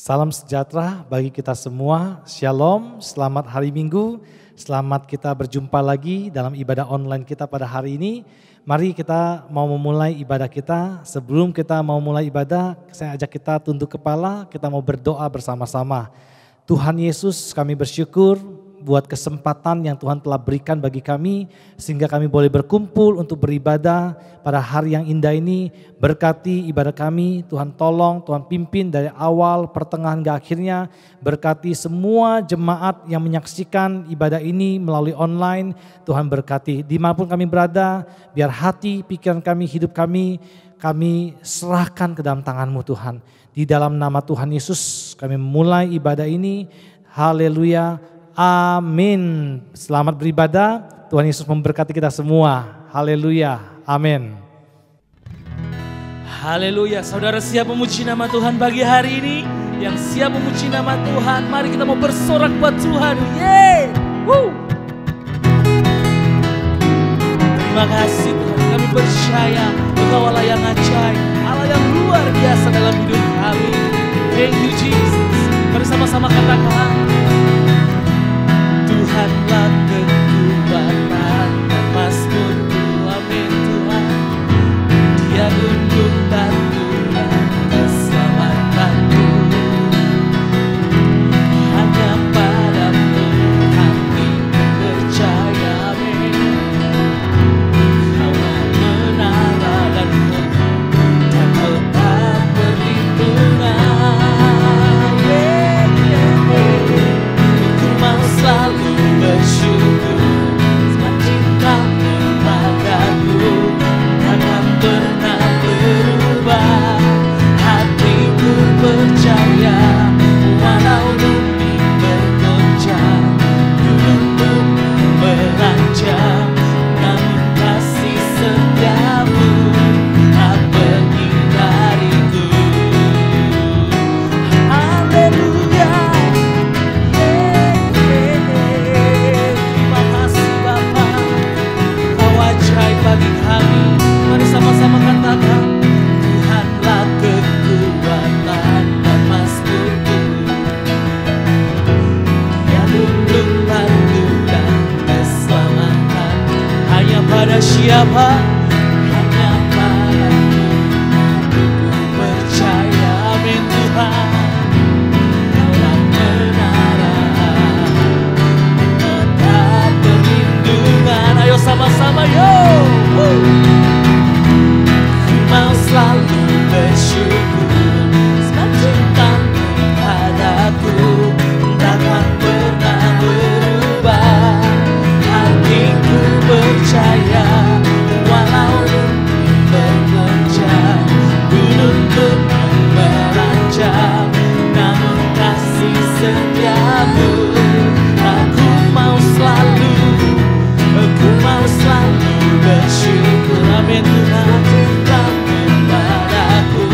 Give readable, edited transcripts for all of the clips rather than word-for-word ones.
Salam sejahtera bagi kita semua, Shalom, selamat hari Minggu, selamat kita berjumpa lagi dalam ibadah online kita pada hari ini. Mari kita mau memulai ibadah kita, sebelum kita mau mulai ibadah, saya ajak kita tunduk kepala, kita mau berdoa bersama-sama. Tuhan Yesus, kami bersyukur buat kesempatan yang Tuhan telah berikan bagi kami sehingga kami boleh berkumpul untuk beribadah pada hari yang indah ini. Berkati ibadah kami, Tuhan tolong, Tuhan pimpin dari awal, pertengahan hingga akhirnya. Berkati semua jemaat yang menyaksikan ibadah ini melalui online. Tuhan berkati dimanapun kami berada, biar hati, pikiran kami, hidup kami serahkan ke dalam tangan-Mu Tuhan. Di dalam nama Tuhan Yesus kami memulai ibadah ini. Haleluya. Amin. Selamat beribadah. Tuhan Yesus memberkati kita semua. Haleluya. Amin. Haleluya. Saudara siap memuji nama Tuhan pagi hari ini? Yang siap memuji nama Tuhan, mari kita mau bersorak buat Tuhan. Yeay. Woo. Terima kasih Tuhan. Kami percaya Engkau Allah yang ajaib, Allah yang luar biasa dalam hidup kami. Thank you Jesus. Mari sama-sama katakan, Tuhanlah kekuatan dan mazmurku, amin Tuhan. Dia gunung batu dan keselamatanku. Hanya padamu hatiku percaya, amin. Kaulah menara dan tempat perlindungan. Ku mau selalu bersyukur sebab cinta-Mu padaku takkan pernah berubah. Hatiku percaya walau bumi bergoncang, gunung meranjang, namun kasih setia-Mu tak pergi dariku. Haleluya. Bagi kami, mari sama-sama katakan, Tuhanlah kekuatan dan mazmurku. Dia gunung batu dan keselamatan. Hanya pada siapa? Hanya padamu ku percaya, amin Tuhan. Kaulah menara tempat perlindungan. Ayo sama-sama yo. Ku mau selalu bersyukur sebab cinta-Mu padaku takkan pernah berubah. Hatiku percaya walau bumi bergoncang, gunung pun meranjang, namun kasih setia-Mu. Aku mau selalu bersyukur, amin Tuhan. Cinta-Mu padaku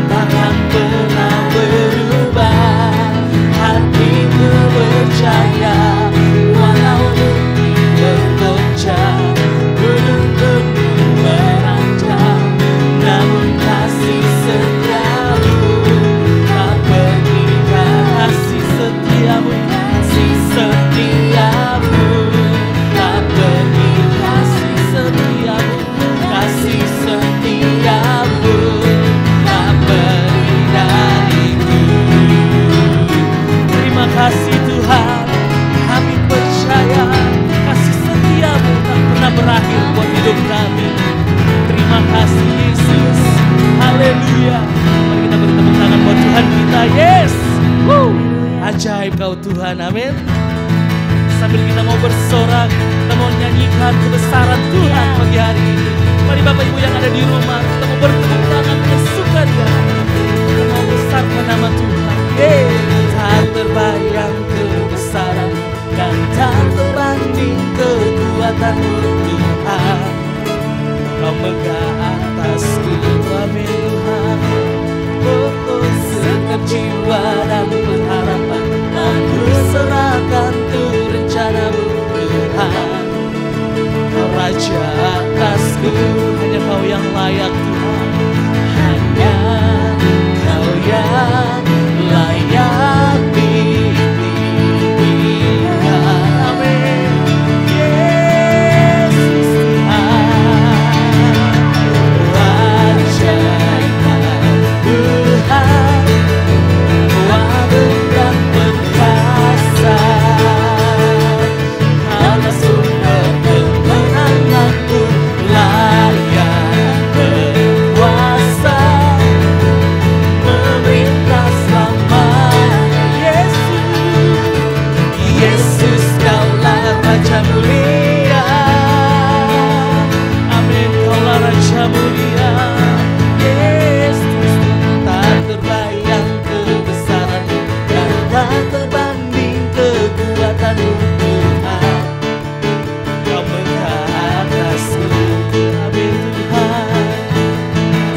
takkan pernah berubah. Hatiku percaya walau bumi bergoncang, gunung-gunung meranjang, namun kasih setia-Mu tak pergi. Kasih setia-Mu, kasih setia-Mu tak pergi. Kasih setiamu tak pergi dariku. Terima kasih Tuhan, kami percaya kasih setiamu tak pernah berakhir buat hidup kami. Terima kasih Yesus, haleluya. Mari kita beri tepuk tangan buat Tuhan kita. Yes, woo. Ajaib Kau Tuhan, amin. Sambil kita mau bersorak, kita mau nyanyikan kebesaran Tuhan pagi hari ini. Mari Bapak Ibu yang ada di rumah, kita mau bertepuk tangan dengan sukaria. Kita mau besarkan nama Tuhan. Tak terbayang kebesaran dan tak terbanding kekuatan-Mu Tuhan. Kau megah atasku, amin Tuhan. Segenap jiwa dan pengharapan aku serahkan tuh rencana-Mu Tuhan. Kau Raja atasku, hanya Kau yang layak Tuhan. Hanya Kau yang layak. tak terbanding kekuatan-Mu Tuhan. Kau mengatasku, amin Tuhan.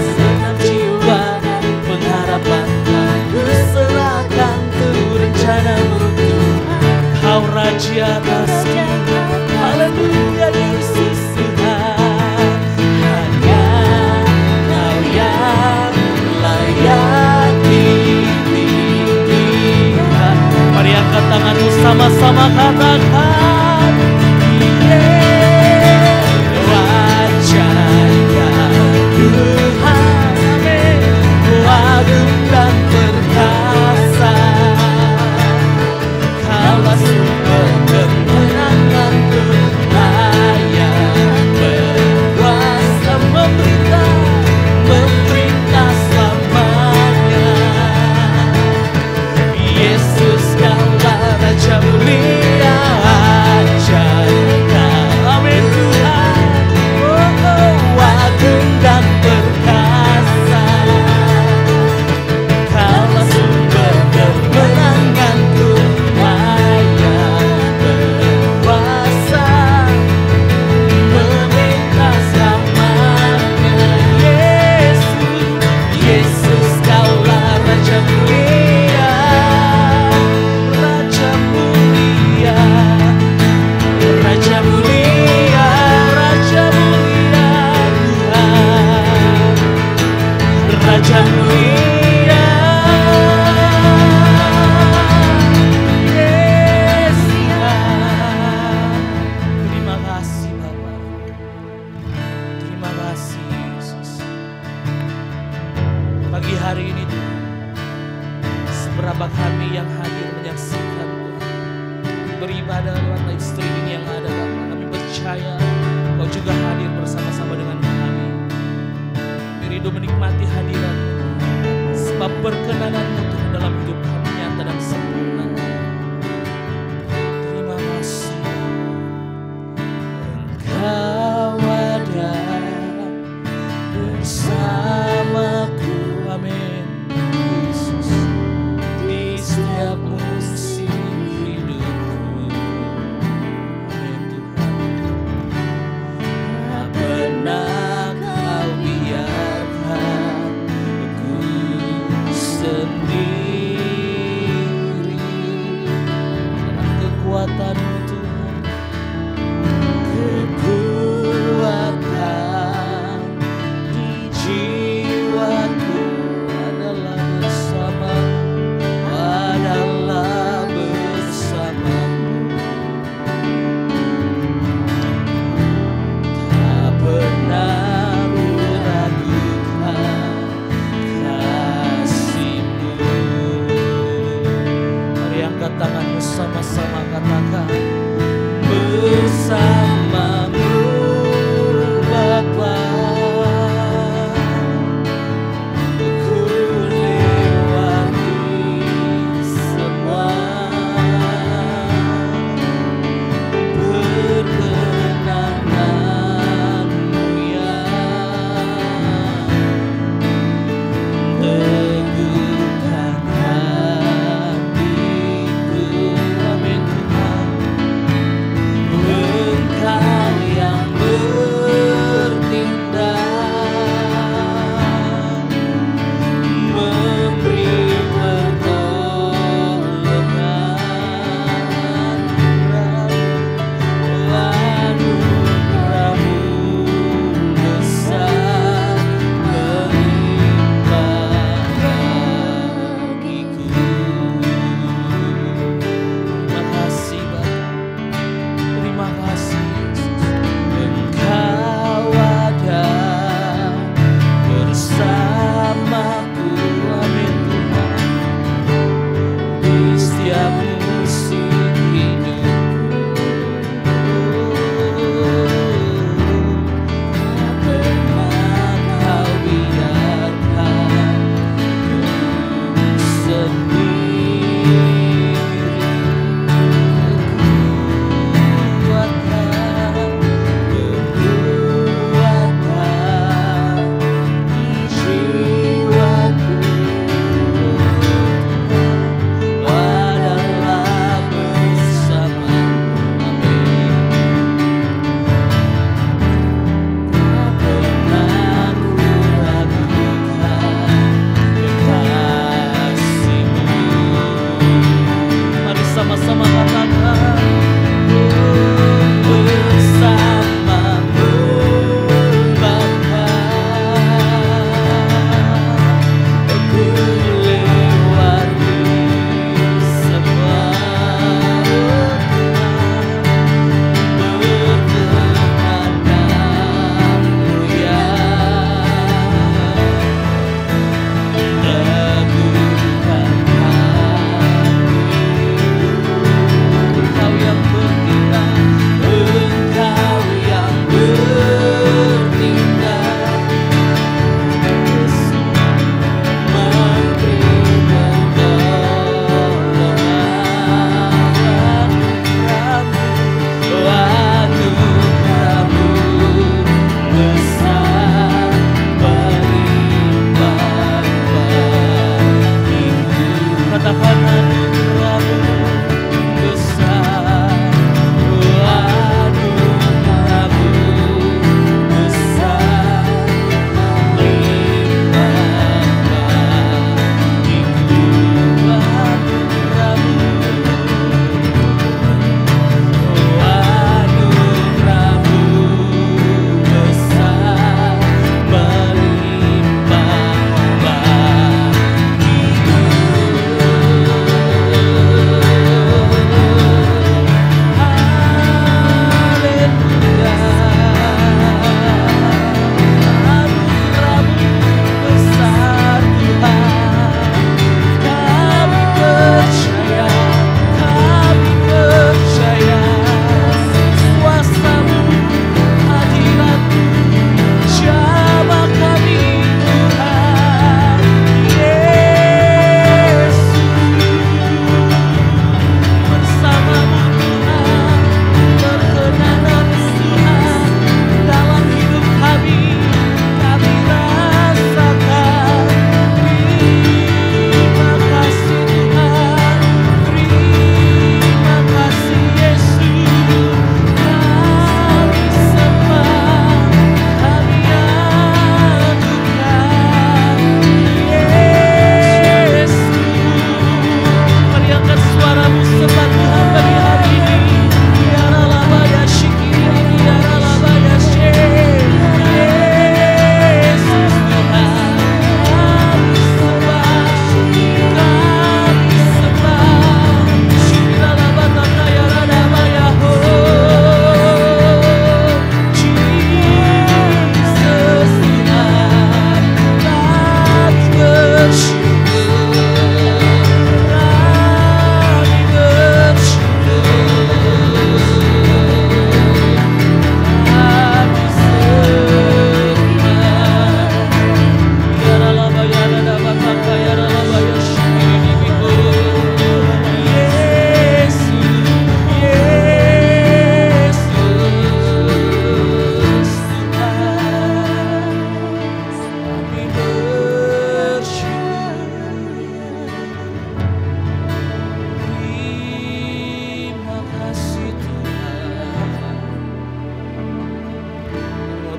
Senang jiwa dan pengharapan ku serahkan untuk rencana-Mu Tuhan. Kau Raja atasku, haleluya Yesus Tuhan. Hanya Kau yang layak ditinggikan. Mari angkat tanganmu sama-sama katakan, Raja yang Tuhan, amin. Agung dan perkasa, Kaulah sumber kemenanganku, layak berkuasa memerintah selamanya. Yesus Kaulah Raja mulia, ajaib, amin Tuhan. Agung dan perkasa, Kaulah sumber kemenanganku, layak berkuasa memerintah selamanya. Yesus Kaulah Raja mulia, Raja mulia, Raja mulia, Raja mulia Tuhan, Raja mulia. Yes, Tuhan. Terima kasih Bapa, terima kasih Yesus. Pagi hari ini Tuhan, seberapa kami yang hadir menyaksikan Tuhan, beribadah lewat live streaming yang ada Bapa, kami percaya Kau juga hadir bersama-sama dengan kami. Kami rindu menikmati hadirat sebab perkenanan-Mu Tuhan dalam hidup kami nyata dan sempurna. Terima kasih Engkau ada bersamaku, amin Yesus, di setiap musim hidupku, amin Tuhan. Tak pernah Kau biarkan aku sendiri. Dalam kekuatan-Mu Tuhan, kekuatan di jiwaku adalah bersamamu. Tak pernah meragukan kasih-Mu. Mari angkat tanganmu sama-sama katakan, bersamamu Bapa, ku lewati semua perkenanan-Mu yang teguhkan hatiku, amin Tuhan. Engkau yang bertindak, memberi pertolongan, anugerah-Mu besar melimpah bagiku. Terima kasih Bapa, terima kasih Yesus. Engkau ada bersamaku, amin Tuhan, di setiap musim hidupku. Tak pernah Kau biarkan aku sendiri. Kekuatan di jiwaku katakan anugerahmu besar. Oh, anugerahmu besar, limpah bagiku anugerahmu. Oh, anugerahmu besar, melimpah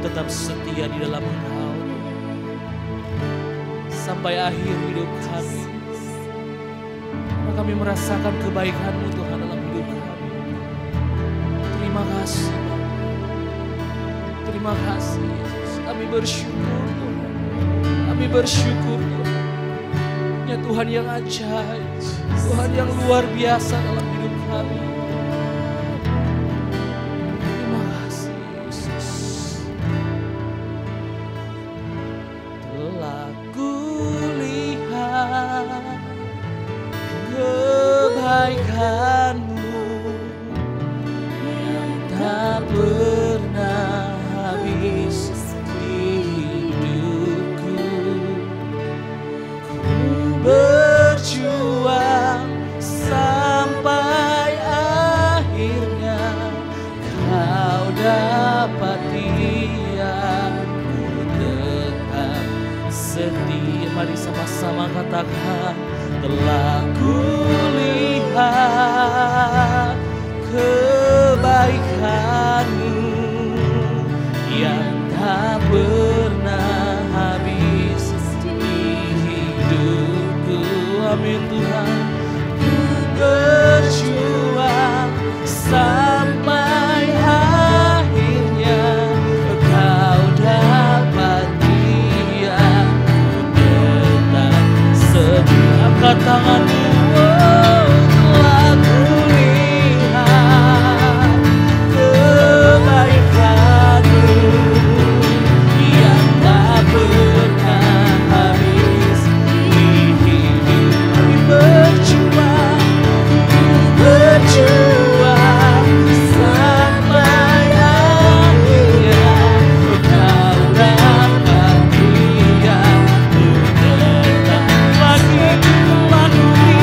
tetap setia di dalam Engkau sampai akhir hidup kami. Karena kami merasakan kebaikan-Mu Tuhan dalam hidup kami. Terima kasih Bapa. Terima kasih Yesus. Kami bersyukur Tuhan. Kami bersyukur Tuhan. Ya Tuhan yang ajaib, Tuhan yang luar biasa dalam hidup kami. Kebaikan-Mu yang tak pernah habis di hidupku. Ku berjuang sampai akhirnya Kau dapati aku tetap setia. Mari sama-sama katakan, telah kulihat kebaikan-Mu yang tak pernah habis di hidupku. Amin Tuhan. Ku berjuang sampai akhirnya Kau dapati aku tetap setia. Angkat tangan-Mu. Lagi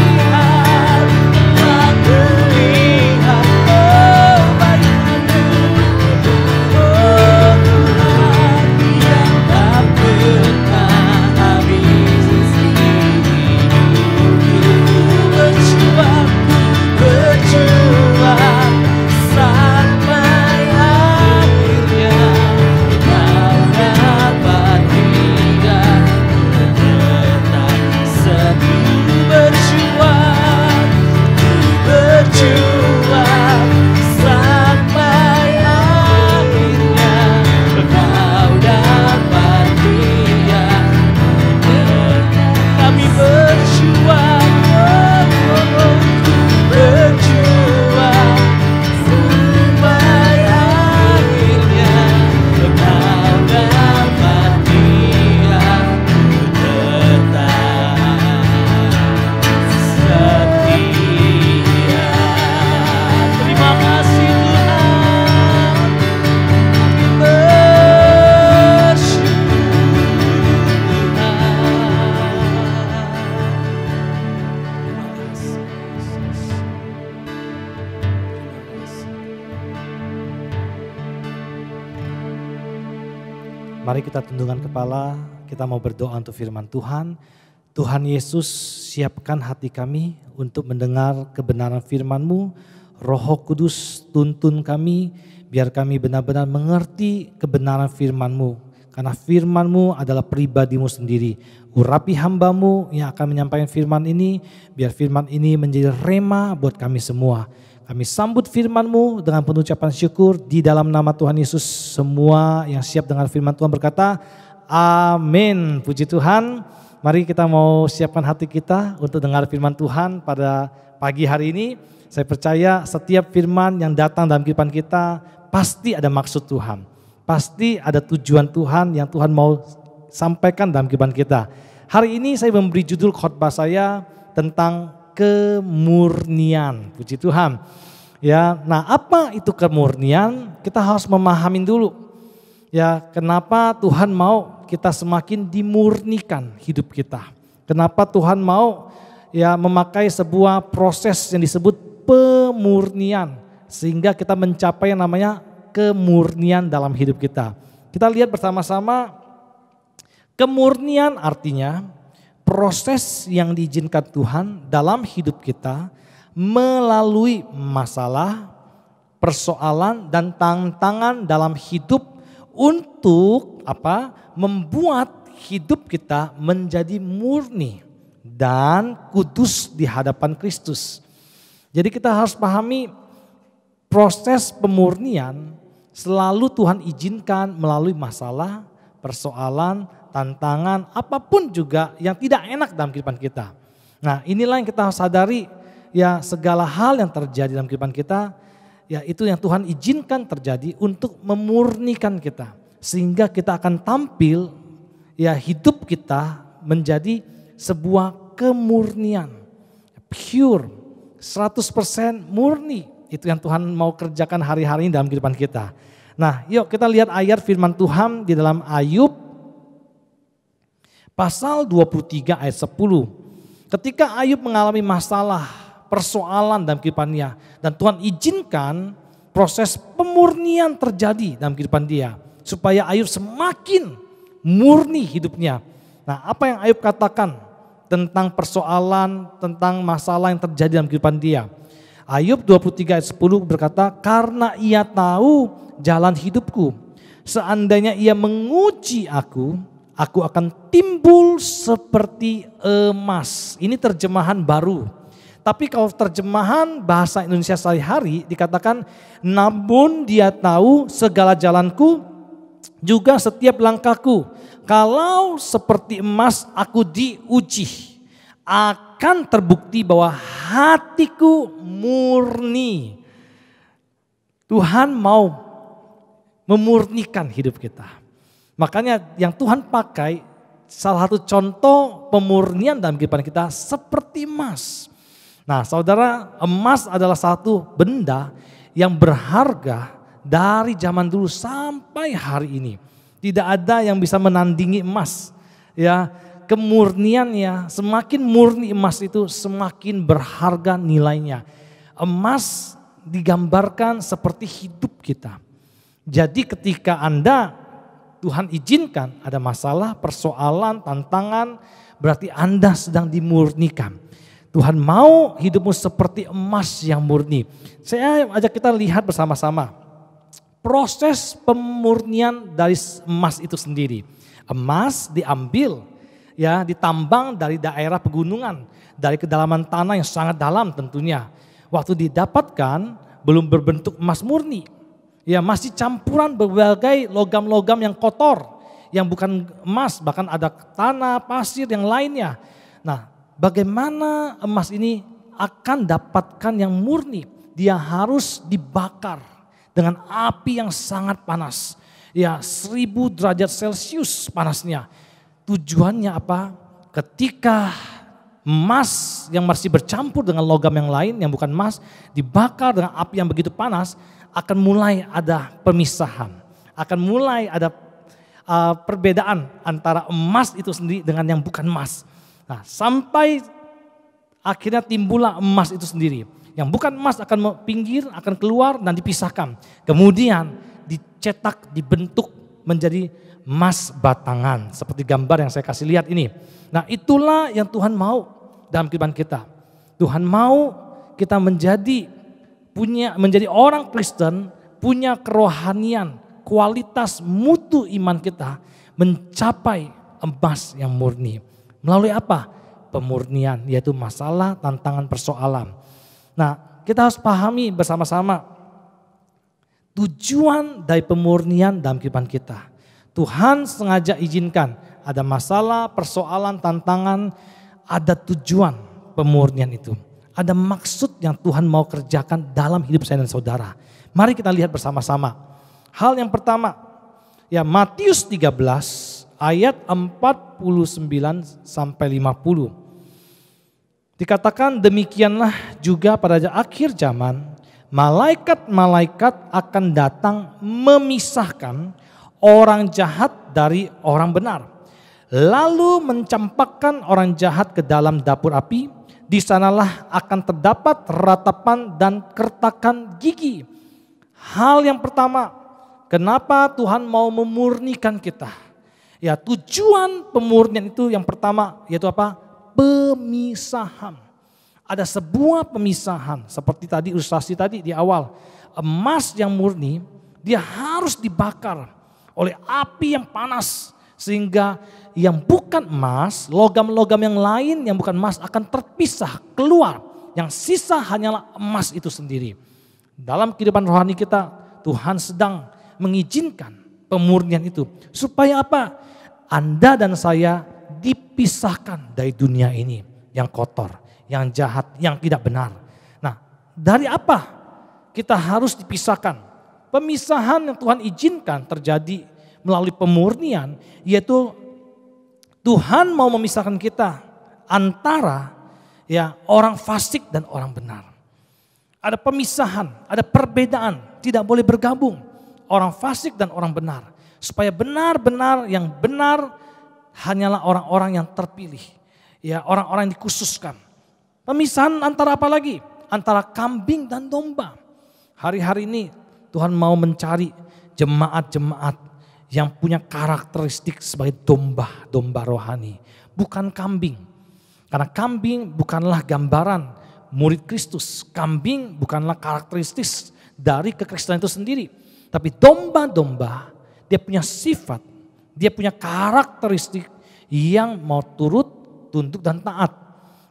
Mari kita tundukkan kepala, kita mau berdoa untuk firman Tuhan. Tuhan Yesus, siapkan hati kami untuk mendengar kebenaran firman-Mu. Roh Kudus tuntun kami, biar kami benar-benar mengerti kebenaran firman-Mu. Karena firman-Mu adalah pribadi-Mu sendiri. Urapi hamba-Mu yang akan menyampaikan firman ini, biar firman ini menjadi rema buat kami semua. Kami sambut firman-Mu dengan penuh ucapan syukur di dalam nama Tuhan Yesus. Semua yang siap dengar firman Tuhan berkata, amin. Puji Tuhan. Mari kita mau siapkan hati kita untuk dengar firman Tuhan pada pagi hari ini. Saya percaya setiap firman yang datang dalam kehidupan kita pasti ada maksud Tuhan. Pasti ada tujuan Tuhan yang Tuhan mau sampaikan dalam kehidupan kita. Hari ini saya memberi judul khotbah saya tentang kemurnian. Puji Tuhan. Ya, nah apa itu kemurnian? Kita harus memahami dulu. Ya, kenapa Tuhan mau kita semakin dimurnikan hidup kita? Kenapa Tuhan mau ya memakai sebuah proses yang disebut pemurnian sehingga kita mencapai yang namanya kemurnian dalam hidup kita. Kita lihat bersama-sama, kemurnian artinya proses yang diizinkan Tuhan dalam hidup kita melalui masalah, persoalan dan tantangan dalam hidup untuk apa? Membuat hidup kita menjadi murni dan kudus di hadapan Kristus. Jadi kita harus pahami proses pemurnian selalu Tuhan izinkan melalui masalah, persoalan, tantangan, apapun juga yang tidak enak dalam kehidupan kita. Nah, inilah yang kita harus sadari, ya segala hal yang terjadi dalam kehidupan kita, ya itu yang Tuhan izinkan terjadi untuk memurnikan kita. Sehingga kita akan tampil, ya hidup kita menjadi sebuah kemurnian. Pure, 100% murni. Itu yang Tuhan mau kerjakan hari-hari ini dalam kehidupan kita. Nah, yuk kita lihat ayat firman Tuhan di dalam Ayub pasal 23 ayat 10. Ketika Ayub mengalami masalah, persoalan dalam kehidupannya, dan Tuhan izinkan proses pemurnian terjadi dalam kehidupan dia supaya Ayub semakin murni hidupnya. Nah, apa yang Ayub katakan tentang persoalan, tentang masalah yang terjadi dalam kehidupan dia? Ayub 23 ayat 10 berkata, karena ia tahu jalan hidupku, seandainya ia menguji aku akan timbul seperti emas. Ini terjemahan baru. Tapi kalau terjemahan bahasa Indonesia sehari-hari dikatakan, namun dia tahu segala jalanku, juga setiap langkahku. Kalau seperti emas aku diuji, akan terbukti bahwa hatiku murni. Tuhan mau memurnikan hidup kita. Makanya yang Tuhan pakai salah satu contoh pemurnian dalam kehidupan kita seperti emas. Nah, saudara, emas adalah satu benda yang berharga dari zaman dulu sampai hari ini. Tidak ada yang bisa menandingi emas. Ya, kemurniannya, semakin murni emas itu semakin berharga nilainya. Emas digambarkan seperti hidup kita. Jadi ketika Anda, Tuhan izinkan ada masalah, persoalan, tantangan, berarti Anda sedang dimurnikan. Tuhan mau hidupmu seperti emas yang murni. Saya ajak kita lihat bersama-sama proses pemurnian dari emas itu sendiri. Emas diambil, ya ditambang dari daerah pegunungan, dari kedalaman tanah yang sangat dalam tentunya. Waktu didapatkan belum berbentuk emas murni, ya masih campuran berbagai logam-logam yang kotor, yang bukan emas, bahkan ada tanah, pasir yang lainnya. Nah, bagaimana emas ini akan dapatkan yang murni? Dia harus dibakar dengan api yang sangat panas, ya 1000 derajat Celcius panasnya. Tujuannya apa? Ketika emas yang masih bercampur dengan logam yang lain yang bukan emas dibakar dengan api yang begitu panas, akan mulai ada pemisahan, akan mulai ada perbedaan antara emas itu sendiri dengan yang bukan emas. Nah, sampai akhirnya timbullah emas itu sendiri. Yang bukan emas akan pinggir, akan keluar dan dipisahkan. Kemudian dicetak, dibentuk menjadi emas batangan. Seperti gambar yang saya kasih lihat ini. Nah itulah yang Tuhan mau dalam kehidupan kita. Tuhan mau kita menjadi orang Kristen, punya kerohanian, kualitas mutu iman kita mencapai emas yang murni. Melalui apa? Pemurnian, yaitu masalah, tantangan, persoalan. Nah kita harus pahami bersama-sama tujuan dari pemurnian dalam kehidupan kita. Tuhan sengaja izinkan ada masalah, persoalan, tantangan, ada tujuan pemurnian itu. Ada maksud yang Tuhan mau kerjakan dalam hidup saya dan saudara. Mari kita lihat bersama-sama. Hal yang pertama, ya Matius 13 ayat 49 sampai 50. Dikatakan demikianlah juga pada akhir zaman, malaikat-malaikat akan datang memisahkan orang jahat dari orang benar. Lalu mencampakkan orang jahat ke dalam dapur api. Di sanalah akan terdapat ratapan dan kertakan gigi. Hal yang pertama, kenapa Tuhan mau memurnikan kita? Ya tujuan pemurnian itu yang pertama yaitu apa? Pemisahan. Ada sebuah pemisahan seperti tadi ilustrasi tadi di awal. Emas yang murni dia harus dibakar oleh api yang panas. Sehingga yang bukan emas, logam-logam yang lain yang bukan emas akan terpisah, keluar. Yang sisa hanyalah emas itu sendiri. Dalam kehidupan rohani kita, Tuhan sedang mengizinkan pemurnian itu. Supaya apa? Anda dan saya dipisahkan dari dunia ini yang kotor, yang jahat, yang tidak benar. Nah, dari apa kita harus dipisahkan? Pemisahan yang Tuhan izinkan terjadi melalui pemurnian, yaitu Tuhan mau memisahkan kita antara ya orang fasik dan orang benar. Ada pemisahan, ada perbedaan, tidak boleh bergabung orang fasik dan orang benar. Supaya benar-benar yang benar hanyalah orang-orang yang terpilih, ya orang-orang yang dikhususkan. Pemisahan antara apa lagi? Antara kambing dan domba. Hari-hari ini Tuhan mau mencari jemaat-jemaat yang punya karakteristik sebagai domba rohani. Bukan kambing. Karena kambing bukanlah gambaran murid Kristus. Kambing bukanlah karakteristik dari kekristenan itu sendiri. Tapi domba-domba dia punya sifat, dia punya karakteristik yang mau turut, tunduk dan taat.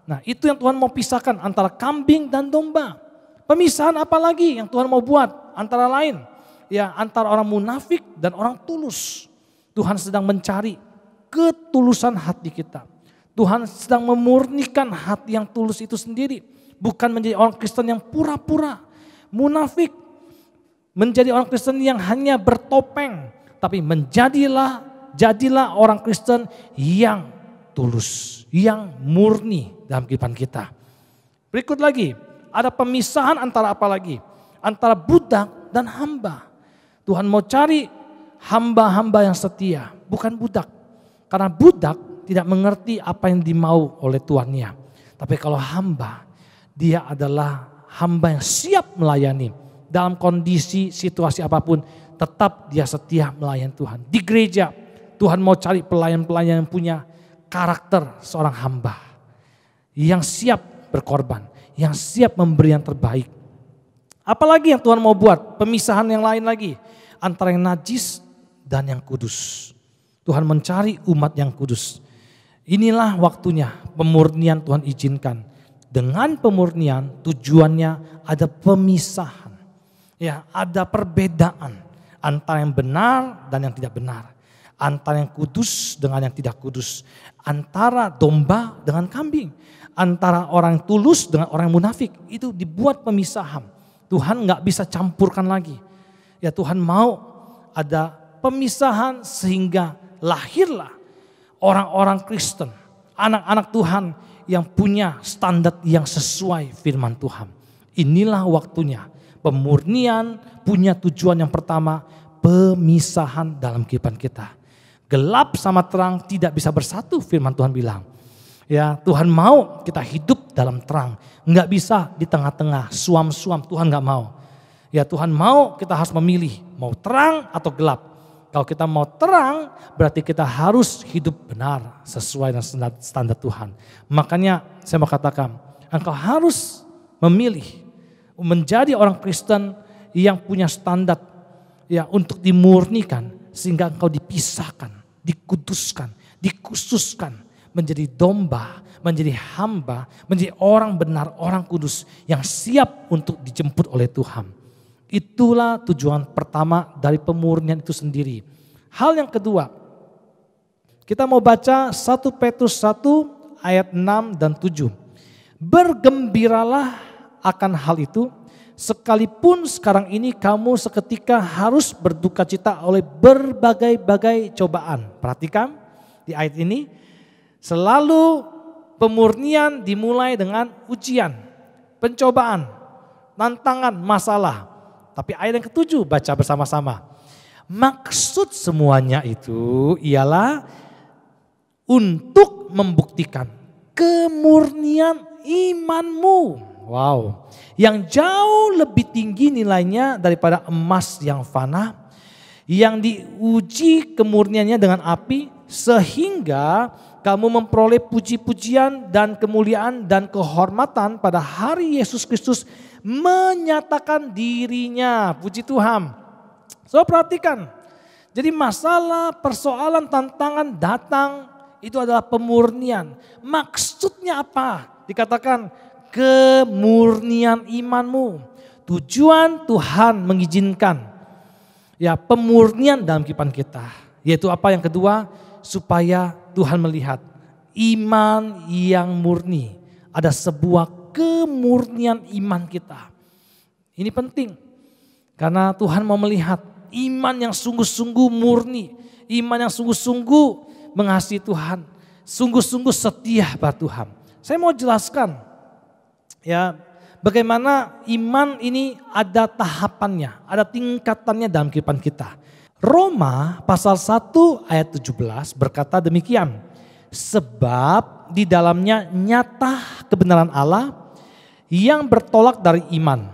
Nah itu yang Tuhan mau pisahkan antara kambing dan domba. Pemisahan apa lagi yang Tuhan mau buat? Antara lain ya antara orang munafik dan orang tulus. Tuhan sedang mencari ketulusan hati kita. Tuhan sedang memurnikan hati yang tulus itu sendiri. Bukan menjadi orang Kristen yang pura-pura, munafik. Menjadi orang Kristen yang hanya bertopeng. Tapi jadilah orang Kristen yang tulus, yang murni dalam kehidupan kita. Berikut lagi, ada pemisahan antara apa lagi? Antara budak dan hamba. Tuhan mau cari hamba-hamba yang setia, bukan budak. Karena budak tidak mengerti apa yang dimau oleh tuannya. Tapi kalau hamba, dia adalah hamba yang siap melayani. Dalam kondisi, situasi apapun, tetap dia setia melayani Tuhan. Di gereja, Tuhan mau cari pelayan-pelayan yang punya karakter seorang hamba. Yang siap berkorban, yang siap memberi yang terbaik. Apalagi yang Tuhan mau buat? Pemisahan yang lain lagi. Antara yang najis dan yang kudus. Tuhan mencari umat yang kudus. Inilah waktunya pemurnian Tuhan izinkan. Dengan pemurnian tujuannya ada pemisahan. Ya, ada perbedaan antara yang benar dan yang tidak benar. Antara yang kudus dengan yang tidak kudus. Antara domba dengan kambing. Antara orang tulus dengan orang munafik. Itu dibuat pemisahan. Tuhan gak bisa campurkan lagi. Ya Tuhan mau ada pemisahan sehingga lahirlah orang-orang Kristen. Anak-anak Tuhan yang punya standar yang sesuai firman Tuhan. Inilah waktunya. Pemurnian punya tujuan yang pertama. Pemisahan dalam kehidupan kita. Gelap sama terang tidak bisa bersatu firman Tuhan bilang. Ya Tuhan mau kita hidup dalam terang. Enggak bisa di tengah-tengah suam-suam, Tuhan enggak mau. Ya Tuhan mau kita harus memilih mau terang atau gelap. Kalau kita mau terang, berarti kita harus hidup benar sesuai dengan standar Tuhan. Makanya saya mau katakan, engkau harus memilih menjadi orang Kristen yang punya standar ya untuk dimurnikan sehingga engkau dipisahkan, dikuduskan, dikhususkan menjadi domba, menjadi hamba, menjadi orang benar, orang kudus yang siap untuk dijemput oleh Tuhan. Itulah tujuan pertama dari pemurnian itu sendiri. Hal yang kedua, kita mau baca 1 Petrus 1 ayat 6 dan 7. Bergembiralah akan hal itu, sekalipun sekarang ini kamu seketika harus berduka cita oleh berbagai-bagai cobaan. Perhatikan di ayat ini, selalu pemurnian dimulai dengan ujian, pencobaan, tantangan, masalah. Tapi ayat yang ke-7 baca bersama-sama. Maksud semuanya itu ialah untuk membuktikan kemurnian imanmu. Wow, yang jauh lebih tinggi nilainya daripada emas yang fana, yang diuji kemurniannya dengan api, sehingga kamu memperoleh puji-pujian dan kemuliaan dan kehormatan pada hari Yesus Kristus menyatakan dirinya. Puji Tuhan. So perhatikan, jadi masalah, persoalan, tantangan datang itu adalah pemurnian. Maksudnya apa? Dikatakan kemurnian imanmu. Tujuan Tuhan mengizinkan ya pemurnian dalam kehidupan kita. Yaitu apa yang kedua? Supaya Tuhan melihat iman yang murni. Ada sebuah kemurnian iman kita. Ini penting. Karena Tuhan mau melihat iman yang sungguh-sungguh murni. Iman yang sungguh-sungguh mengasihi Tuhan. Sungguh-sungguh setia pada Tuhan. Saya mau jelaskan ya bagaimana iman ini ada tahapannya. Ada tingkatannya dalam kehidupan kita. Roma pasal 1 ayat 17 berkata demikian. Sebab di dalamnya nyata kebenaran Allah yang bertolak dari iman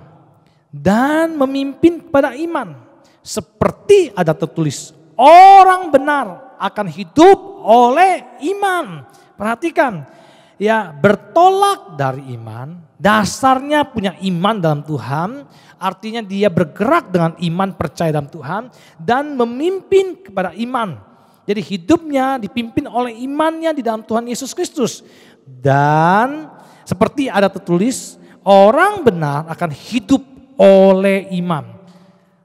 dan memimpin kepada iman. Seperti ada tertulis, orang benar akan hidup oleh iman. Perhatikan, ya bertolak dari iman, dasarnya punya iman dalam Tuhan, artinya dia bergerak dengan iman percaya dalam Tuhan dan memimpin kepada iman. Jadi hidupnya dipimpin oleh imannya di dalam Tuhan Yesus Kristus. Dan seperti ada tertulis, orang benar akan hidup oleh iman.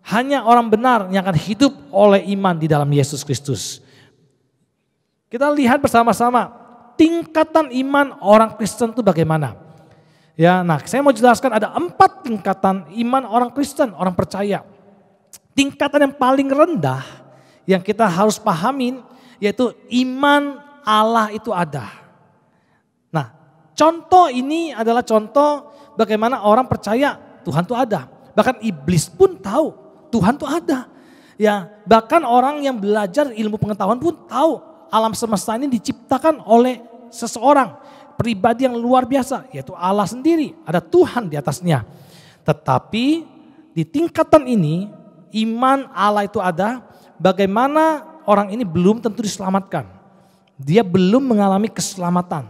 Hanya orang benar yang akan hidup oleh iman di dalam Yesus Kristus. Kita lihat bersama-sama tingkatan iman orang Kristen itu bagaimana. Ya, nah saya mau jelaskan ada 4 tingkatan iman orang Kristen, orang percaya. Tingkatan yang paling rendah yang kita harus pahamin yaitu iman Allah itu ada. Nah, contoh ini adalah contoh bagaimana orang percaya Tuhan itu ada. Bahkan iblis pun tahu Tuhan itu ada. Ya, bahkan orang yang belajar ilmu pengetahuan pun tahu alam semesta ini diciptakan oleh seseorang, pribadi yang luar biasa, yaitu Allah sendiri. Ada Tuhan di atasnya. Tetapi di tingkatan ini iman Allah itu ada. Bagaimana orang ini belum tentu diselamatkan. Dia belum mengalami keselamatan.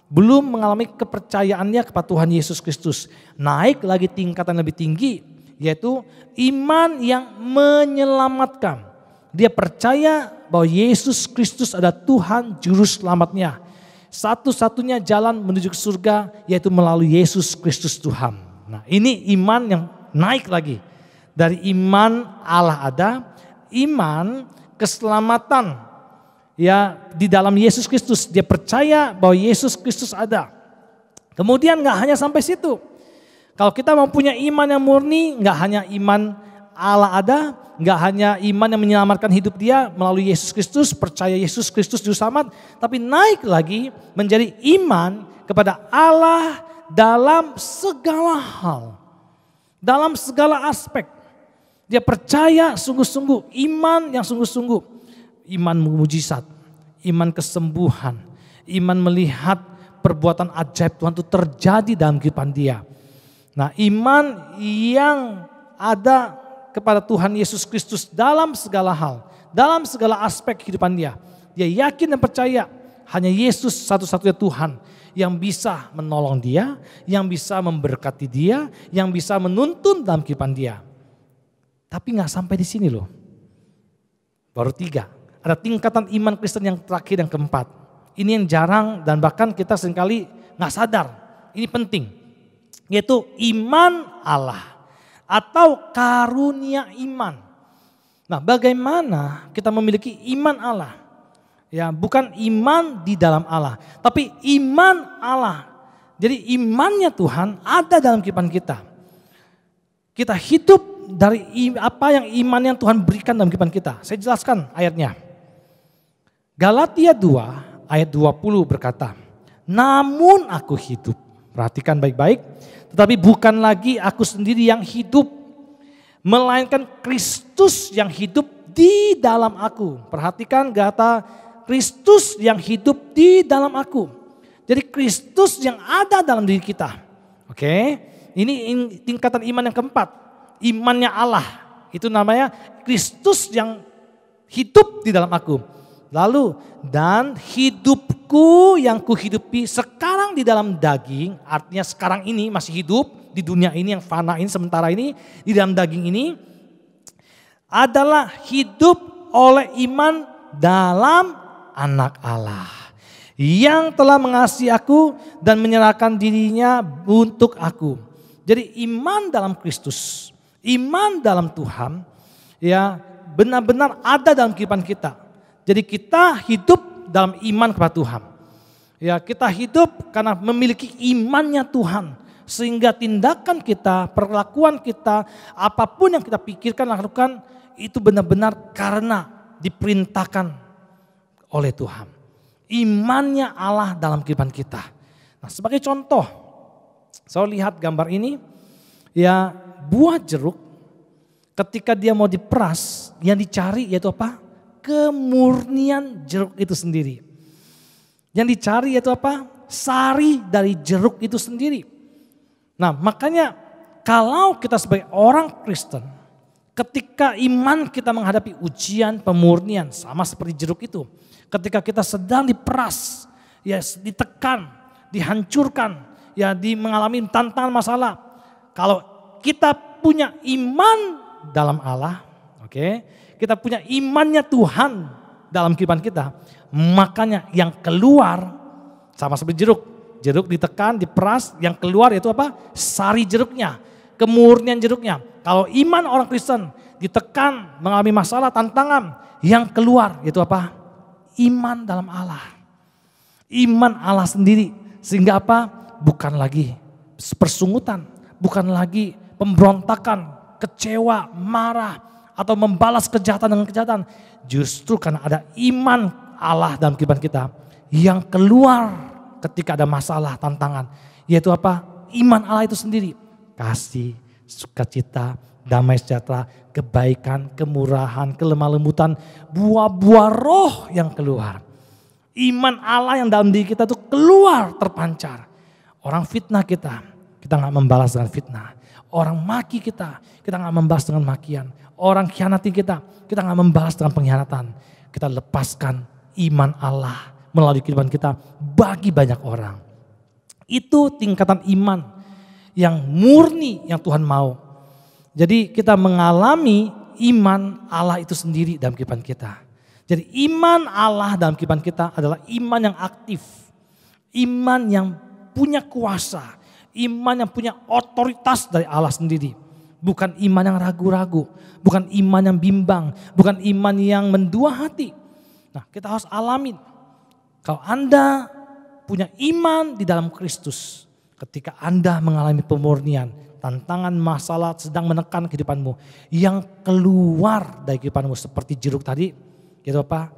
Belum mengalami kepercayaannya kepada Tuhan Yesus Kristus. Naik lagi tingkatan lebih tinggi. Yaitu iman yang menyelamatkan. Dia percaya bahwa Yesus Kristus adalah Tuhan Juru Selamatnya. Satu-satunya jalan menuju ke surga yaitu melalui Yesus Kristus Tuhan. Nah ini iman yang naik lagi. Dari iman Allah ada. Iman keselamatan ya di dalam Yesus Kristus. Dia percaya bahwa Yesus Kristus ada. Kemudian gak hanya sampai situ. Kalau kita mempunyai iman yang murni, gak hanya iman Allah ada, gak hanya iman yang menyelamatkan hidup dia melalui Yesus Kristus, percaya Yesus Kristus juru selamat, tapi naik lagi menjadi iman kepada Allah dalam segala hal. Dalam segala aspek. Dia percaya sungguh-sungguh, iman yang sungguh-sungguh. Iman mujizat, iman kesembuhan, iman melihat perbuatan ajaib Tuhan itu terjadi dalam kehidupan dia. Nah iman yang ada kepada Tuhan Yesus Kristus dalam segala hal. dalam segala aspek kehidupan dia. Dia yakin dan percaya hanya Yesus satu-satunya Tuhan yang bisa menolong dia, yang bisa memberkati dia, yang bisa menuntun dalam kehidupan dia. Tapi gak sampai di sini loh. Baru 3. Ada tingkatan iman Kristen yang terakhir, yang keempat. Ini yang jarang dan bahkan kita seringkali gak sadar. Ini penting. Yaitu iman Allah atau karunia iman. Nah, bagaimana kita memiliki iman Allah? Ya, bukan iman di dalam Allah, tapi iman Allah. Jadi imannya Tuhan ada dalam kehidupan kita. Kita hidup dari apa yang iman yang Tuhan berikan dalam kehidupan kita. Saya jelaskan ayatnya. Galatia 2 ayat 20 berkata, namun aku hidup. Perhatikan baik-baik. Tetapi bukan lagi aku sendiri yang hidup, melainkan Kristus yang hidup di dalam aku. Perhatikan kata Kristus yang hidup di dalam aku. Jadi Kristus yang ada dalam diri kita. Oke, ini tingkatan iman yang keempat. Imannya Allah. Itu namanya Kristus yang hidup di dalam aku. Lalu, dan hidupku yang kuhidupi sekarang di dalam daging, artinya sekarang ini masih hidup di dunia ini yang fana ini sementara ini, di dalam daging ini, adalah hidup oleh iman dalam Anak Allah yang telah mengasihi aku dan menyerahkan dirinya untuk aku. Jadi iman dalam Kristus, iman dalam Tuhan, ya benar-benar ada dalam kehidupan kita. Jadi kita hidup dalam iman kepada Tuhan. Ya, kita hidup karena memiliki imannya Tuhan. Sehingga tindakan kita, perlakuan kita, apapun yang kita pikirkan, lakukan, itu benar-benar karena diperintahkan oleh Tuhan. Imannya Allah dalam kehidupan kita. Nah, sebagai contoh, saya lihat gambar ini, ya buah jeruk ketika dia mau diperas, yang dicari yaitu apa? Kemurnian jeruk itu sendiri. Yang dicari yaitu apa? Sari dari jeruk itu sendiri. Nah, makanya kalau kita sebagai orang Kristen, ketika iman kita menghadapi ujian pemurnian sama seperti jeruk itu. Ketika kita sedang diperas, ya ditekan, dihancurkan, ya mengalami tantangan masalah. Kalau kita punya iman dalam Allah, oke, kita punya imannya Tuhan dalam kehidupan kita, makanya yang keluar sama seperti jeruk. Jeruk ditekan, diperas, yang keluar itu apa? Sari jeruknya, kemurnian jeruknya. Kalau iman orang Kristen ditekan, mengalami masalah, tantangan, yang keluar itu apa? Iman dalam Allah. Iman Allah sendiri. Sehingga apa? Bukan lagi persungutan, bukan lagi pemberontakan, kecewa, marah, atau membalas kejahatan dengan kejahatan. Justru karena ada iman Allah dalam kehidupan kita yang keluar ketika ada masalah, tantangan. Yaitu apa? Iman Allah itu sendiri. Kasih, sukacita, damai sejahtera, kebaikan, kemurahan, kelemah lembutan, buah-buah roh yang keluar. Iman Allah yang dalam diri kita itu keluar, terpancar. Orang fitnah kita gak membalas dengan fitnah. Orang maki kita gak membalas dengan makian. Orang khianati kita gak membalas dengan pengkhianatan. Kita lepaskan iman Allah melalui kehidupan kita bagi banyak orang. Itu tingkatan iman yang murni yang Tuhan mau. Jadi kita mengalami iman Allah itu sendiri dalam kehidupan kita. Jadi iman Allah dalam kehidupan kita adalah iman yang aktif. Iman yang punya kuasa. Iman yang punya otoritas dari Allah sendiri. Bukan iman yang ragu-ragu. Bukan iman yang bimbang. Bukan iman yang mendua hati. Nah, kita harus alamin. Kalau Anda punya iman di dalam Kristus. Ketika Anda mengalami pemurnian. Tantangan, masalah sedang menekan kehidupanmu. Yang keluar dari kehidupanmu seperti jeruk tadi. Itu apa?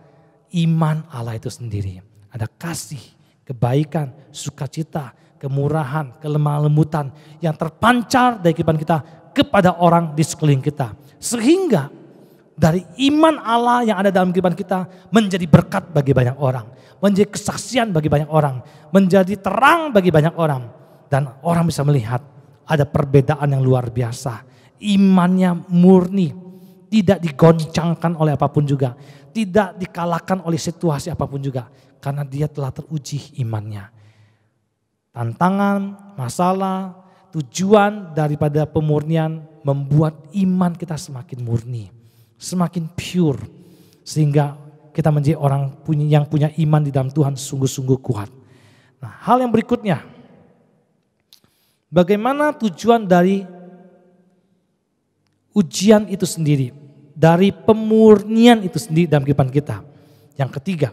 Iman Allah itu sendiri. Ada kasih, kebaikan, sukacita, kemurahan, kelemah lembutan. Yang terpancar dari kehidupan kita kepada orang di sekeliling kita. Sehingga dari iman Allah yang ada dalam kehidupan kita menjadi berkat bagi banyak orang. Menjadi kesaksian bagi banyak orang. Menjadi terang bagi banyak orang. Dan orang bisa melihat ada perbedaan yang luar biasa. Imannya murni. tidak digoncangkan oleh apapun juga, tidak dikalahkan oleh situasi apapun juga, karena dia telah teruji imannya. Tantangan, masalah, tujuan daripada pemurnian membuat iman kita semakin murni, semakin pure, sehingga kita menjadi orang yang punya iman di dalam Tuhan sungguh-sungguh kuat. Nah, hal yang berikutnya, bagaimana tujuan dari ujian itu sendiri, dari pemurnian itu sendiri dalam kehidupan kita. Yang ketiga,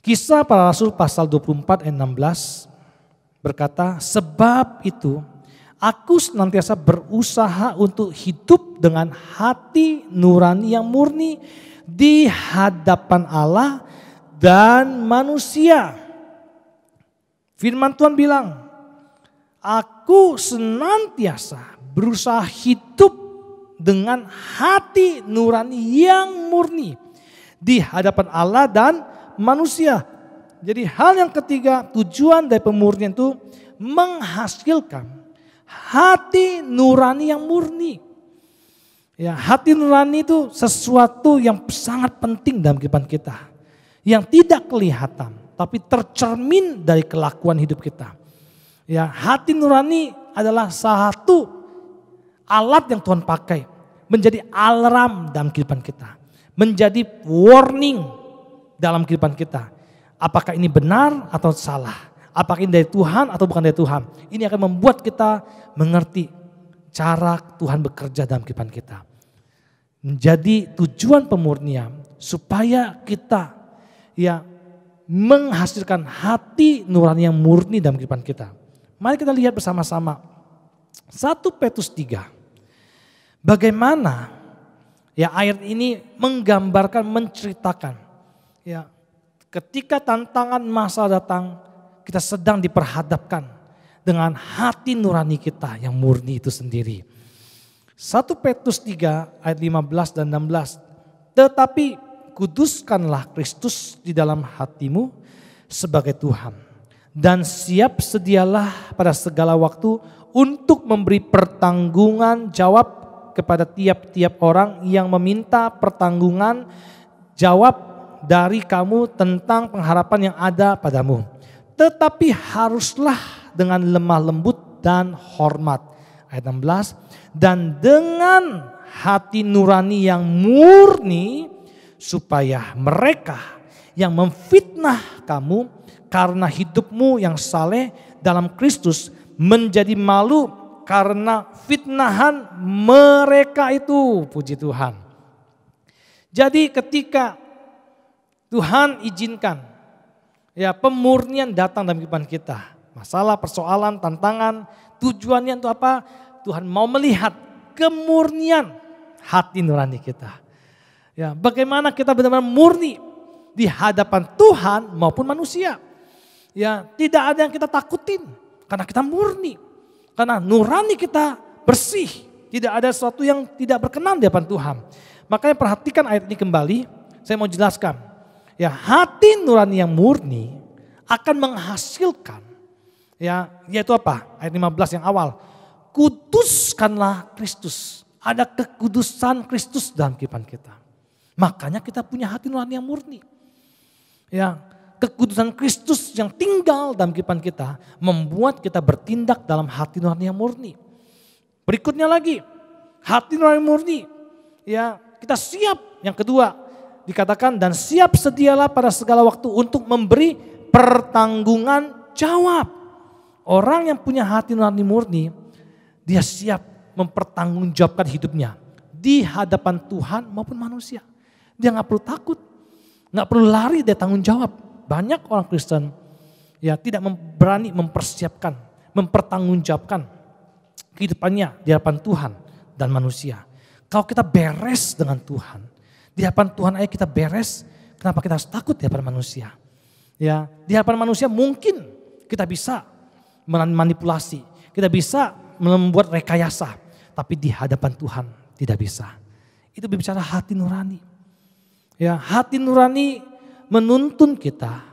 Kisah Para Rasul pasal 24 ayat 16 berkata, sebab itu aku senantiasa berusaha untuk hidup dengan hati nurani yang murni di hadapan Allah dan manusia. Firman Tuhan bilang, aku senantiasa berusaha hidup dengan hati nurani yang murni di hadapan Allah dan manusia. Jadi hal yang ketiga, tujuan dari pemurnian itu menghasilkan hati nurani yang murni. Ya, hati nurani itu sesuatu yang sangat penting dalam kehidupan kita, yang tidak kelihatan tapi tercermin dari kelakuan hidup kita. Ya, hati nurani adalah salah satu alat yang Tuhan pakai menjadi alarm dalam kehidupan kita, menjadi warning dalam kehidupan kita. Apakah ini benar atau salah? Apakah ini dari Tuhan atau bukan dari Tuhan? Ini akan membuat kita mengerti cara Tuhan bekerja dalam kehidupan kita. Menjadi tujuan pemurnian supaya kita ya menghasilkan hati nurani yang murni dalam kehidupan kita. Mari kita lihat bersama-sama 1 Petrus 3. Bagaimana ya ayat ini menggambarkan, menceritakan ya ketika tantangan masa datang, kita sedang diperhadapkan dengan hati nurani kita yang murni itu sendiri. 1 Petrus 3 ayat 15 dan 16. Tetapi kuduskanlah Kristus di dalam hatimu sebagai Tuhan. Dan siap sedialah pada segala waktu untuk memberi pertanggungan jawab kepada tiap-tiap orang yang meminta pertanggungan jawab dari kamu tentang pengharapan yang ada padamu. Tetapi haruslah dengan lemah lembut dan hormat. Ayat 16. Dan dengan hati nurani yang murni supaya mereka yang memfitnah kamu karena hidupmu yang saleh dalam Kristus menjadi malu karena fitnahan mereka itu. Puji Tuhan. Jadi ketika Tuhan izinkan ya pemurnian datang dalam kehidupan kita. Masalah, persoalan, tantangan, tujuannya untuk apa? Tuhan mau melihat kemurnian hati nurani kita. Ya, bagaimana kita benar-benar murni di hadapan Tuhan maupun manusia. Ya, tidak ada yang kita takutin karena kita murni. Karena nurani kita bersih, tidak ada sesuatu yang tidak berkenan di hadapan Tuhan. Makanya perhatikan ayat ini kembali, saya mau jelaskan. Ya, hati nurani yang murni akan menghasilkan, ya, yaitu apa? Ayat 15 yang awal, kuduskanlah Kristus. Ada kekudusan Kristus dalam kehidupan kita. Makanya kita punya hati nurani yang murni. Ya, kekudusan Kristus yang tinggal dalam kehidupan kita membuat kita bertindak dalam hati nurani yang murni. Berikutnya lagi, hati nurani murni, ya kita siap. Yang kedua dikatakan dan siap sedialah pada segala waktu untuk memberi pertanggungan jawab. Orang yang punya hati nurani murni, dia siap mempertanggungjawabkan hidupnya di hadapan Tuhan maupun manusia. Dia gak perlu takut, gak perlu lari dari tanggung jawab. Banyak orang Kristen ya tidak berani mempersiapkan, mempertanggungjawabkan kehidupannya di hadapan Tuhan dan manusia. Kalau kita beres dengan Tuhan, di hadapan Tuhan aja kita beres, kenapa kita harus takut di hadapan manusia? Ya, di hadapan manusia mungkin kita bisa manipulasi, kita bisa membuat rekayasa, tapi di hadapan Tuhan tidak bisa. Itu berbicara hati nurani. Ya, hati nurani menuntun kita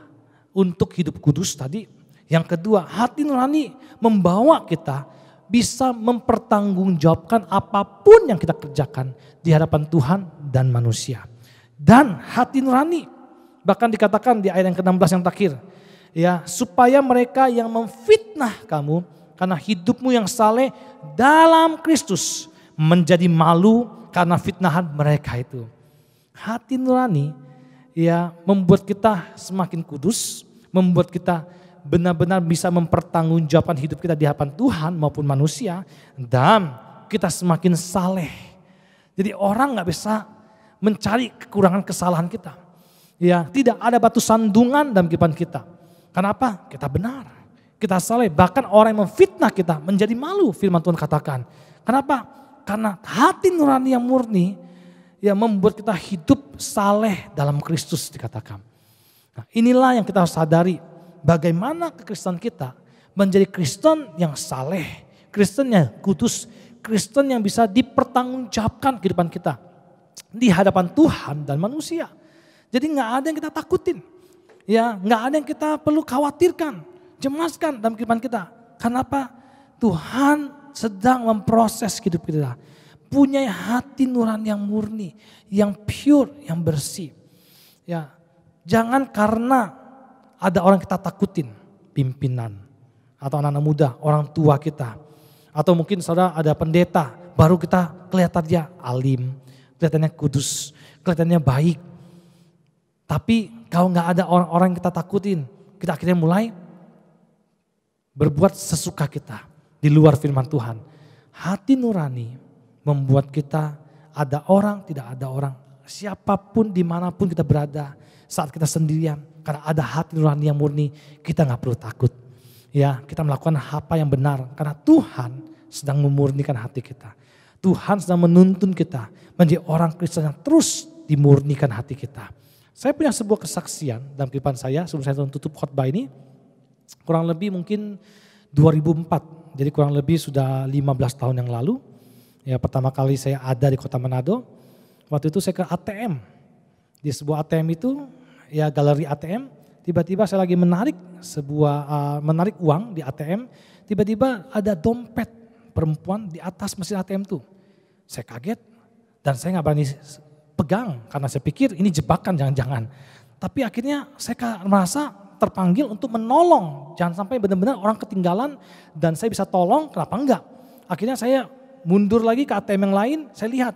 untuk hidup kudus tadi. Yang kedua, hati nurani membawa kita bisa mempertanggungjawabkan apapun yang kita kerjakan di hadapan Tuhan dan manusia. Dan hati nurani, bahkan dikatakan di ayat yang ke-16 yang terakhir, ya, supaya mereka yang memfitnah kamu karena hidupmu yang saleh dalam Kristus menjadi malu karena fitnahan mereka itu. Hati nurani ya membuat kita semakin kudus, membuat kita benar-benar bisa mempertanggungjawabkan hidup kita di hadapan Tuhan maupun manusia, dan kita semakin saleh. Jadi orang nggak bisa mencari kekurangan kesalahan kita. Ya, tidak ada batu sandungan dalam kehidupan kita. Kenapa? Kita benar, kita saleh. Bahkan orang yang memfitnah kita menjadi malu, firman Tuhan katakan. Kenapa? Karena hati nurani yang murni yang membuat kita hidup saleh dalam Kristus dikatakan. Nah, inilah yang kita harus sadari. Bagaimana kekristenan kita menjadi Kristen yang saleh, Kristen yang kudus, Kristen yang bisa dipertanggungjawabkan kehidupan kita di hadapan Tuhan dan manusia. Jadi nggak ada yang kita takutin, ya nggak ada yang kita perlu khawatirkan, cemaskan dalam kehidupan kita. Kenapa? Tuhan sedang memproses hidup kita, punya hati nurani yang murni, yang pure, yang bersih. Ya, jangan karena ada orang kita takutin, pimpinan atau anak-anak muda, orang tua kita. Atau mungkin saudara ada pendeta, baru kita kelihatan dia alim, kelihatannya kudus, kelihatannya baik. Tapi kalau nggak ada orang-orang yang kita takutin, kita akhirnya mulai berbuat sesuka kita di luar firman Tuhan. Hati nurani membuat kita ada orang, tidak ada orang. Siapapun dimanapun kita berada, saat kita sendirian. Karena ada hati nurani yang murni, kita gak perlu takut. Ya, kita melakukan apa yang benar. Karena Tuhan sedang memurnikan hati kita. Tuhan sedang menuntun kita menjadi orang Kristen yang terus dimurnikan hati kita. Saya punya sebuah kesaksian dalam kehidupan saya sebelum saya tutup khotbah ini. Kurang lebih mungkin 2004. Jadi kurang lebih sudah 15 tahun yang lalu. Ya, pertama kali saya ada di kota Manado. Waktu itu saya ke ATM. Di sebuah ATM itu, ya galeri ATM, tiba-tiba saya lagi menarik uang di ATM, tiba-tiba ada dompet perempuan di atas mesin ATM tuh. Saya kaget dan saya nggak berani pegang karena saya pikir ini jebakan jangan-jangan. Tapi akhirnya saya merasa terpanggil untuk menolong, jangan sampai benar-benar orang ketinggalan dan saya bisa tolong, kenapa enggak? Akhirnya saya mundur lagi ke ATM yang lain, saya lihat.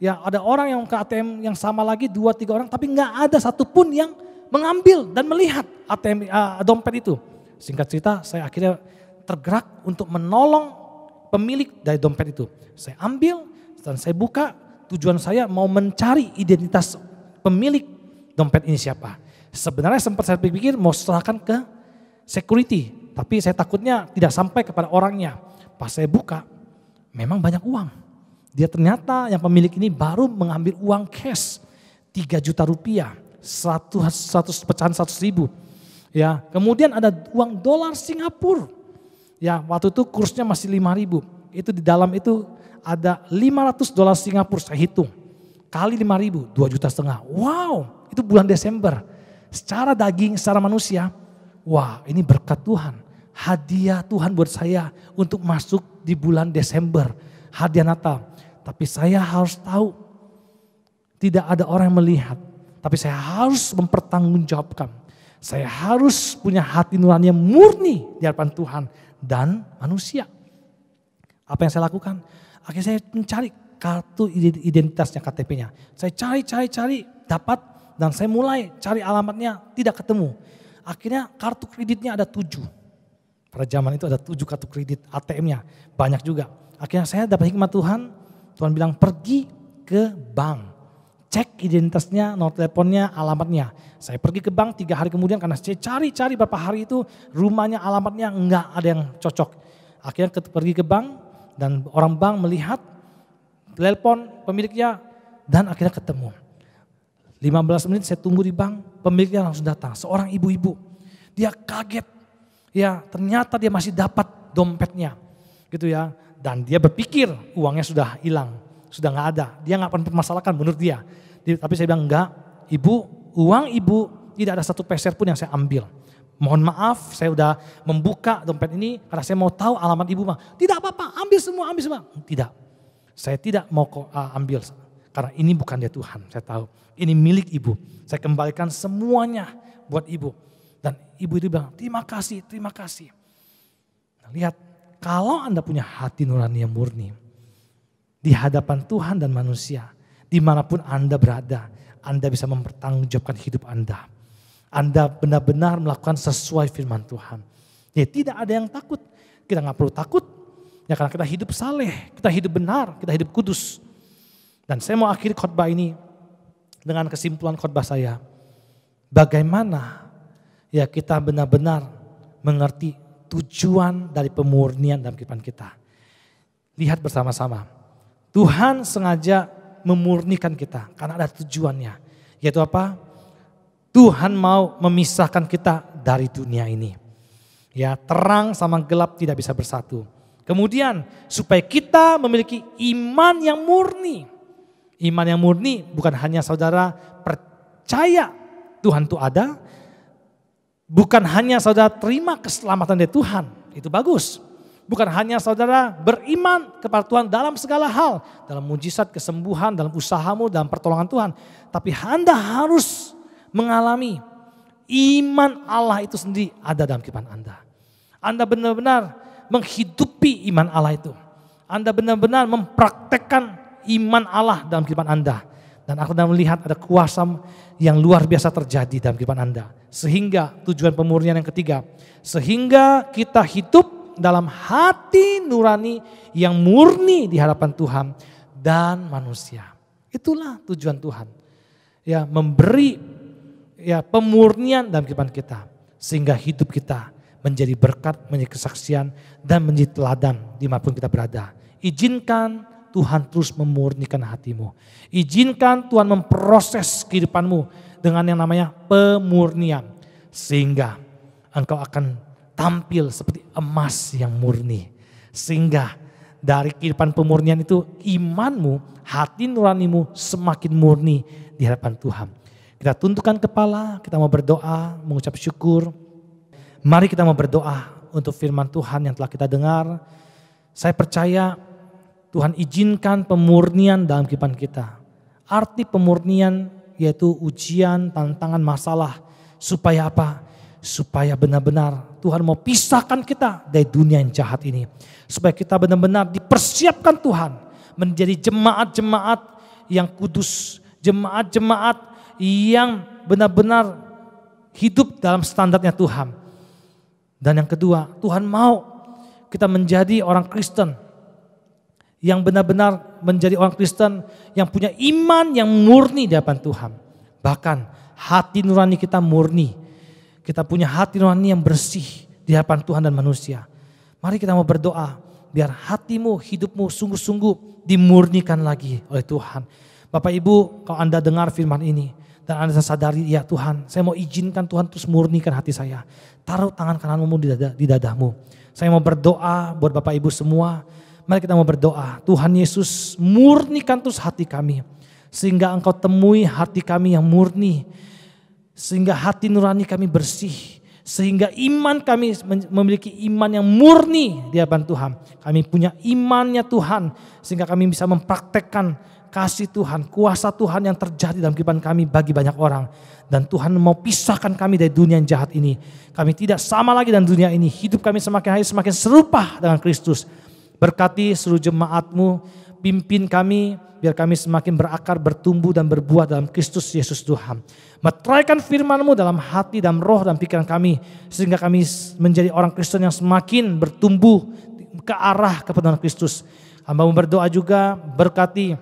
Ya ada orang yang ke ATM yang sama lagi 2-3 orang tapi nggak ada satupun yang mengambil dan melihat ATM dompet itu. Singkat cerita saya akhirnya tergerak untuk menolong pemilik dari dompet itu. Saya ambil dan saya buka, tujuan saya mau mencari identitas pemilik dompet ini siapa. Sebenarnya sempat saya pikir mau serahkan ke security, tapi saya takutnya tidak sampai kepada orangnya. Pas saya buka memang banyak uang. Dia ternyata yang pemilik ini baru mengambil uang cash 3 juta rupiah, 100 pecahan 100.000. Ya, kemudian ada uang dolar Singapura. Ya, waktu itu kursnya masih 5.000. Itu di dalam itu ada 500 dolar Singapura saya hitung. Kali 5.000, 2,5 juta. Wow, itu bulan Desember. Secara daging, secara manusia, wah ini berkat Tuhan. Hadiah Tuhan buat saya untuk masuk di bulan Desember. Hadiah Natal. Tapi saya harus tahu, tidak ada orang yang melihat. Tapi saya harus mempertanggungjawabkan. Saya harus punya hati nurani yang murni di hadapan Tuhan dan manusia. Apa yang saya lakukan? Akhirnya saya mencari kartu identitasnya, KTP-nya. Saya cari, dapat. Dan saya mulai cari alamatnya, tidak ketemu. Akhirnya kartu kreditnya ada 7. Pada zaman itu ada 7 kartu kredit ATM-nya, banyak juga. Akhirnya saya dapat hikmat Tuhan. Tuhan bilang pergi ke bank, cek identitasnya, nomor teleponnya, alamatnya. Saya pergi ke bank 3 hari kemudian karena saya cari berapa hari itu rumahnya, alamatnya enggak ada yang cocok. Akhirnya pergi ke bank dan orang bank melihat, telepon pemiliknya dan akhirnya ketemu. 15 menit saya tunggu di bank, pemiliknya langsung datang, seorang ibu-ibu. Dia kaget, ya ternyata dia masih dapat dompetnya gitu ya. Dan dia berpikir uangnya sudah hilang, sudah gak ada. Dia gak akan mempermasalahkan menurut dia. Tapi saya bilang enggak, ibu, uang ibu tidak ada 1 peser pun yang saya ambil. Mohon maaf, saya udah membuka dompet ini karena saya mau tahu alamat ibu mah. Tidak apa-apa, ambil semua. Tidak, saya tidak mau ambil karena ini bukan dia Tuhan. Saya tahu ini milik ibu. Saya kembalikan semuanya buat ibu. Dan ibu itu bilang, terima kasih. Nah, lihat, kalau Anda punya hati nurani yang murni, di hadapan Tuhan dan manusia, dimanapun Anda berada, Anda bisa mempertanggungjawabkan hidup Anda. Anda benar-benar melakukan sesuai firman Tuhan. Ya, tidak ada yang takut. Kita nggak perlu takut. Ya, karena kita hidup saleh, kita hidup benar, kita hidup kudus. Dan saya mau akhiri khotbah ini dengan kesimpulan khotbah saya. Bagaimana ya kita benar-benar mengerti tujuan dari pemurnian dalam kehidupan kita. Lihat bersama-sama. Tuhan sengaja memurnikan kita karena ada tujuannya. Yaitu apa? Tuhan mau memisahkan kita dari dunia ini. Ya, terang sama gelap tidak bisa bersatu. Kemudian supaya kita memiliki iman yang murni. Iman yang murni bukan hanya saudara percaya Tuhan itu ada. Bukan hanya saudara terima keselamatan dari Tuhan. Itu bagus. Bukan hanya saudara beriman kepada Tuhan dalam segala hal. Dalam mujizat, kesembuhan, dalam usahamu, dalam pertolongan Tuhan. Tapi Anda harus mengalami iman Allah itu sendiri ada dalam kehidupan Anda. Anda benar-benar menghidupi iman Allah itu. Anda benar-benar mempraktekkan iman Allah dalam kehidupan Anda. Dan aku melihat ada kuasa yang luar biasa terjadi dalam kehidupan Anda. Sehingga tujuan pemurnian yang ketiga. Sehingga kita hidup dalam hati nurani yang murni di hadapan Tuhan dan manusia. Itulah tujuan Tuhan. Ya, memberi ya pemurnian dalam kehidupan kita. Sehingga hidup kita menjadi berkat, menjadi kesaksian dan menjadi teladan dimanapun kita berada. Izinkan Tuhan terus memurnikan hatimu. Izinkan Tuhan memproses kehidupanmu dengan yang namanya pemurnian. Sehingga engkau akan tampil seperti emas yang murni. Sehingga dari kehidupan pemurnian itu imanmu, hati nuranimu semakin murni di hadapan Tuhan. Kita tundukkan kepala, kita mau berdoa, mengucap syukur. Mari kita mau berdoa untuk firman Tuhan yang telah kita dengar. Saya percaya Tuhan izinkan pemurnian dalam kehidupan kita. Arti pemurnian yaitu ujian, tantangan, masalah. Supaya apa? Supaya benar-benar Tuhan mau pisahkan kita dari dunia yang jahat ini. Supaya kita benar-benar dipersiapkan Tuhan menjadi jemaat-jemaat yang kudus. Jemaat-jemaat yang benar-benar hidup dalam standarnya Tuhan. Dan yang kedua, Tuhan mau kita menjadi orang Kristen yang benar-benar menjadi orang Kristen yang punya iman yang murni di hadapan Tuhan. Bahkan hati nurani kita murni. Kita punya hati nurani yang bersih di hadapan Tuhan dan manusia. Mari kita mau berdoa biar hatimu, hidupmu sungguh-sungguh dimurnikan lagi oleh Tuhan. Bapak Ibu, kalau Anda dengar firman ini dan Anda sadari, ya Tuhan, saya mau izinkan Tuhan terus murnikan hati saya. Taruh tangan kananmu di dadamu. Saya mau berdoa buat Bapak Ibu semua. Mari kita mau berdoa. Tuhan Yesus, murnikan terus hati kami. Sehingga Engkau temui hati kami yang murni. Sehingga hati nurani kami bersih. Sehingga iman kami memiliki iman yang murni di hadapan Tuhan. Kami punya imannya Tuhan. Sehingga kami bisa mempraktekkan kasih Tuhan, kuasa Tuhan yang terjadi dalam kehidupan kami bagi banyak orang. Dan Tuhan mau pisahkan kami dari dunia yang jahat ini. Kami tidak sama lagi dengan dunia ini. Hidup kami semakin hari semakin serupa dengan Kristus. Berkati seluruh jemaat-Mu, pimpin kami biar kami semakin berakar, bertumbuh dan berbuah dalam Kristus Yesus Tuhan. Meteraikan firman-Mu dalam hati, dalam roh dan pikiran kami. Sehingga kami menjadi orang Kristen yang semakin bertumbuh ke arah kepada Kristus. Hamba-Mu berdoa juga berkati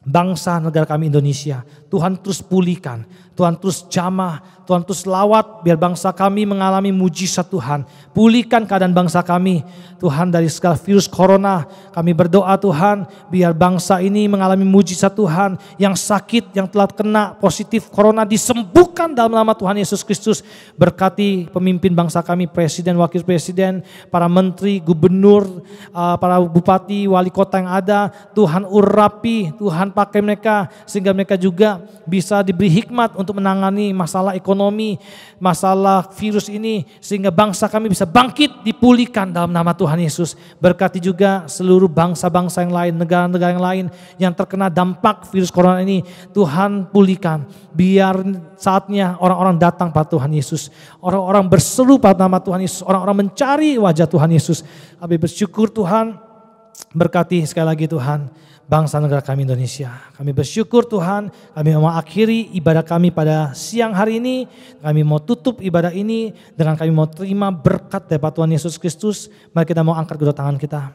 bangsa negara kami Indonesia. Tuhan terus pulihkan, Tuhan terus jamah, Tuhan terus lawat biar bangsa kami mengalami mujizat Tuhan. Pulihkan keadaan bangsa kami Tuhan dari segala virus corona. Kami berdoa Tuhan biar bangsa ini mengalami mujizat Tuhan. Yang sakit, yang telah kena positif corona disembuhkan dalam nama Tuhan Yesus Kristus. Berkati pemimpin bangsa kami, presiden, wakil presiden, para menteri, gubernur, para bupati, wali kota yang ada. Tuhan urapi, Tuhan pakai mereka sehingga mereka juga bisa diberi hikmat untuk menangani masalah ekonomi, masalah virus ini, sehingga bangsa kami bisa bangkit, dipulihkan dalam nama Tuhan Yesus. Berkati juga seluruh bangsa-bangsa yang lain, negara-negara yang lain yang terkena dampak virus corona ini. Tuhan pulihkan, biar saatnya orang-orang datang pada Tuhan Yesus, orang-orang berseru pada nama Tuhan Yesus, orang-orang mencari wajah Tuhan Yesus. Kami bersyukur Tuhan, berkati sekali lagi Tuhan bangsa negara kami Indonesia. Kami bersyukur Tuhan, kami mau akhiri ibadah kami pada siang hari ini. Kami mau tutup ibadah ini dengan kami mau terima berkat dari Tuhan Yesus Kristus. Mari kita mau angkat kedua tangan kita.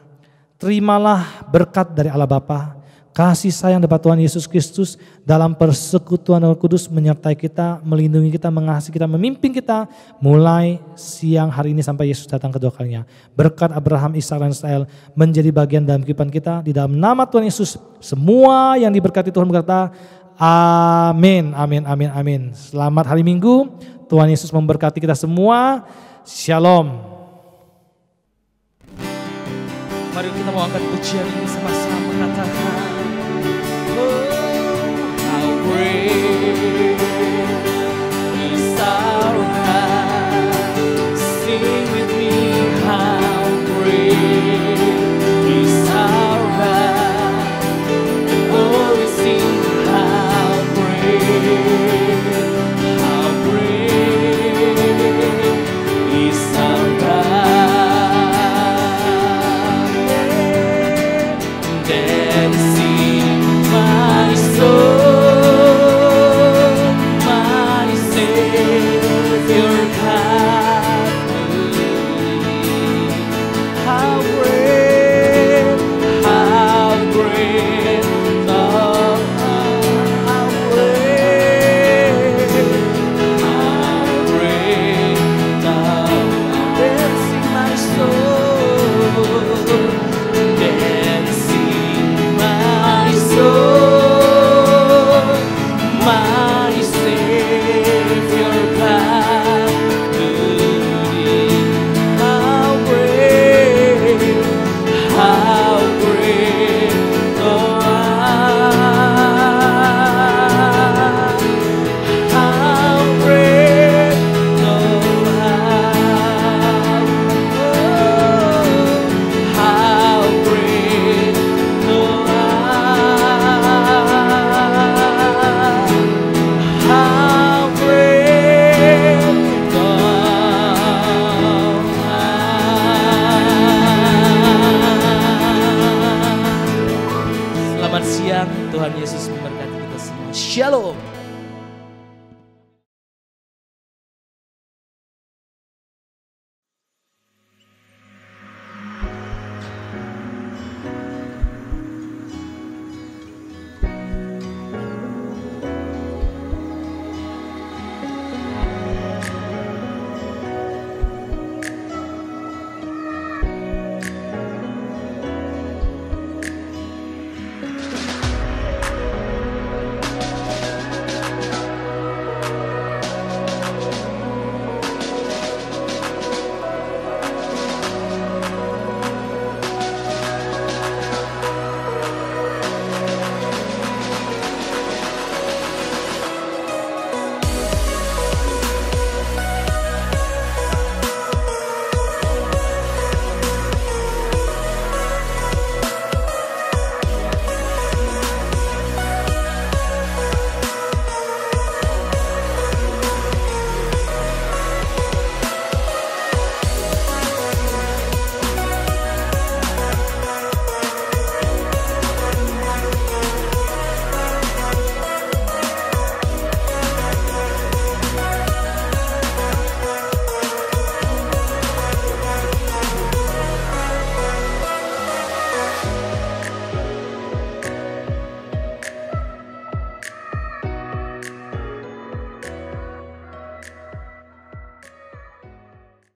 Terimalah berkat dari Allah Bapa, kasih sayang dari Tuhan Yesus Kristus dalam persekutuan Roh Kudus menyertai kita, melindungi kita, mengasihi kita, memimpin kita mulai siang hari ini sampai Yesus datang kedua kalinya. Berkat Abraham, Ishak dan Israel menjadi bagian dalam kehidupan kita di dalam nama Tuhan Yesus. Semua yang diberkati Tuhan berkata amin, amin, amin, amin. Selamat hari Minggu, Tuhan Yesus memberkati kita semua. Shalom. Mari kita mau angkat pujian ini sama-sama, katakan, oh, how great is our God. Sing with me, how great is our God. Oh, we sing, how great is our God. Tuhan Yesus memberkati kita semua. Shalom.